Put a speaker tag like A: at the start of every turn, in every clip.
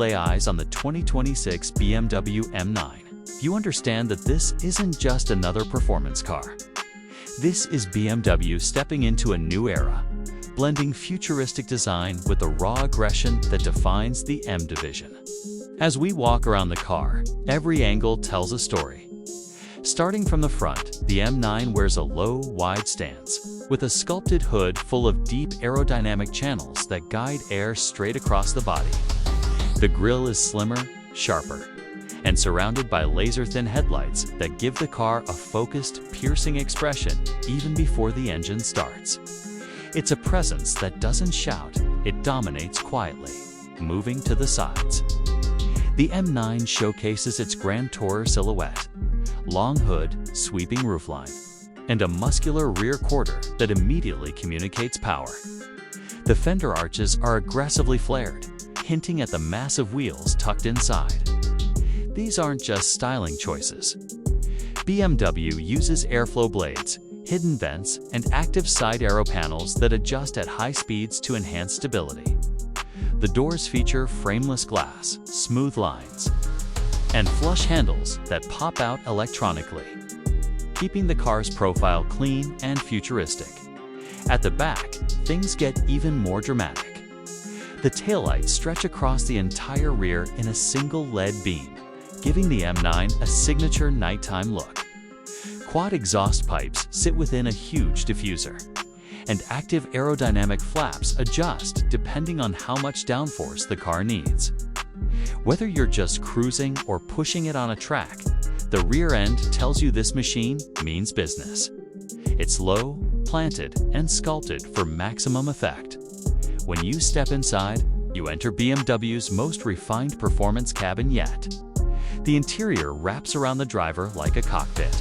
A: lay eyes on the 2026 BMW M9, you understand that this isn't just another performance car. This is BMW stepping into a new era, blending futuristic design with the raw aggression that defines the M division. As we walk around the car, every angle tells a story. Starting from the front, the M9 wears a low, wide stance, with a sculpted hood full of deep aerodynamic channels that guide air straight across the body. The grille is slimmer, sharper, and surrounded by laser-thin headlights that give the car a focused, piercing expression even before the engine starts. It's a presence that doesn't shout, it dominates quietly, moving to the sides. The M9 showcases its grand tourer silhouette, long hood, sweeping roofline, and a muscular rear quarter that immediately communicates power. The fender arches are aggressively flared, hinting at the massive wheels tucked inside. These aren't just styling choices. BMW uses airflow blades, hidden vents, and active side aero panels that adjust at high speeds to enhance stability. The doors feature frameless glass, smooth lines, and flush handles that pop out electronically, keeping the car's profile clean and futuristic. At the back, things get even more dramatic. The taillights stretch across the entire rear in a single LED beam, giving the M9 a signature nighttime look. Quad exhaust pipes sit within a huge diffuser, and active aerodynamic flaps adjust depending on how much downforce the car needs. Whether you're just cruising or pushing it on a track, the rear end tells you this machine means business. It's low, planted, and sculpted for maximum effect. When you step inside, you enter BMW's most refined performance cabin yet. The interior wraps around the driver like a cockpit.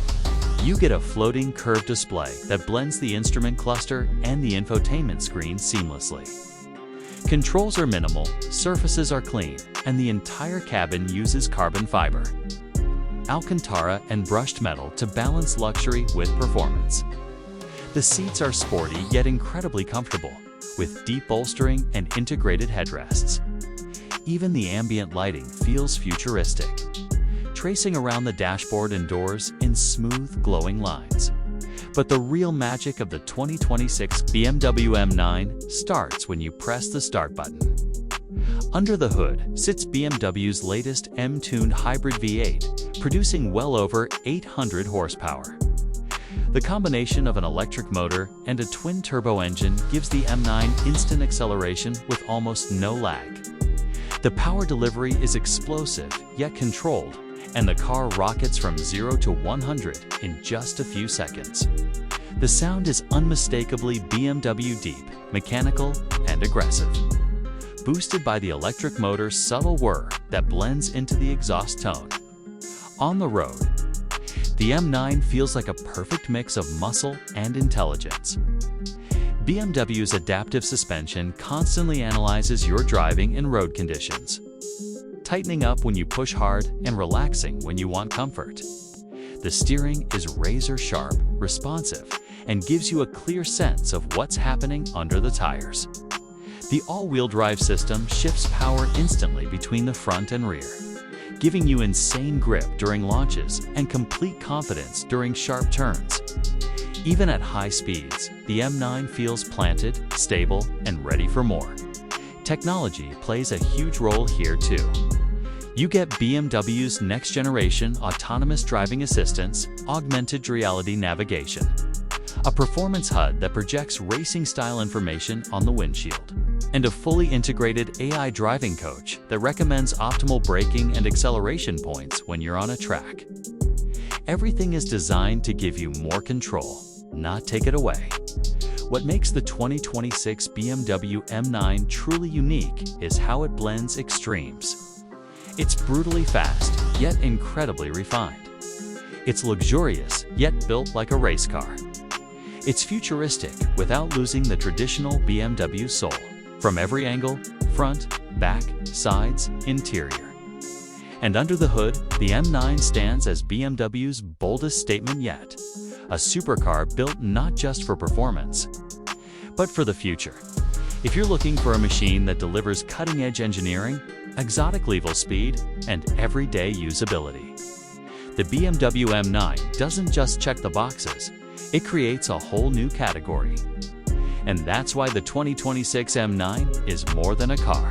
A: You get a floating curved display that blends the instrument cluster and the infotainment screen seamlessly. Controls are minimal, surfaces are clean, and the entire cabin uses carbon fiber, Alcantara, and brushed metal to balance luxury with performance. The seats are sporty yet incredibly comfortable, with deep bolstering and integrated headrests. Even the ambient lighting feels futuristic, tracing around the dashboard and doors in smooth, glowing lines. But the real magic of the 2026 BMW M9 starts when you press the start button. Under the hood sits BMW's latest M-tuned hybrid V8, producing well over 800 horsepower. The combination of an electric motor and a twin-turbo engine gives the M9 instant acceleration with almost no lag. The power delivery is explosive yet controlled, and the car rockets from 0 to 100 in just a few seconds. The sound is unmistakably BMW deep, mechanical, and aggressive, boosted by the electric motor's subtle whir that blends into the exhaust tone. On the road, the M9 feels like a perfect mix of muscle and intelligence. BMW's adaptive suspension constantly analyzes your driving and road conditions, tightening up when you push hard and relaxing when you want comfort. The steering is razor-sharp, responsive, and gives you a clear sense of what's happening under the tires. The all-wheel drive system shifts power instantly between the front and rear, giving you insane grip during launches and complete confidence during sharp turns. Even at high speeds, the M9 feels planted, stable, and ready for more. Technology plays a huge role here too. You get BMW's next-generation autonomous driving assistance, augmented reality navigation, a performance HUD that projects racing-style information on the windshield, and a fully integrated AI driving coach that recommends optimal braking and acceleration points when you're on a track. Everything is designed to give you more control, not take it away. What makes the 2026 BMW M9 truly unique is how it blends extremes. It's brutally fast, yet incredibly refined. It's luxurious, yet built like a race car. It's futuristic without losing the traditional BMW soul. From every angle, front, back, sides, interior. And under the hood, the M9 stands as BMW's boldest statement yet. A supercar built not just for performance, but for the future. If you're looking for a machine that delivers cutting-edge engineering, exotic level speed, and everyday usability. The BMW M9 doesn't just check the boxes, it creates a whole new category. And that's why the 2026 M9 is more than a car.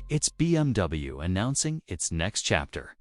A: It's BMW announcing its next chapter.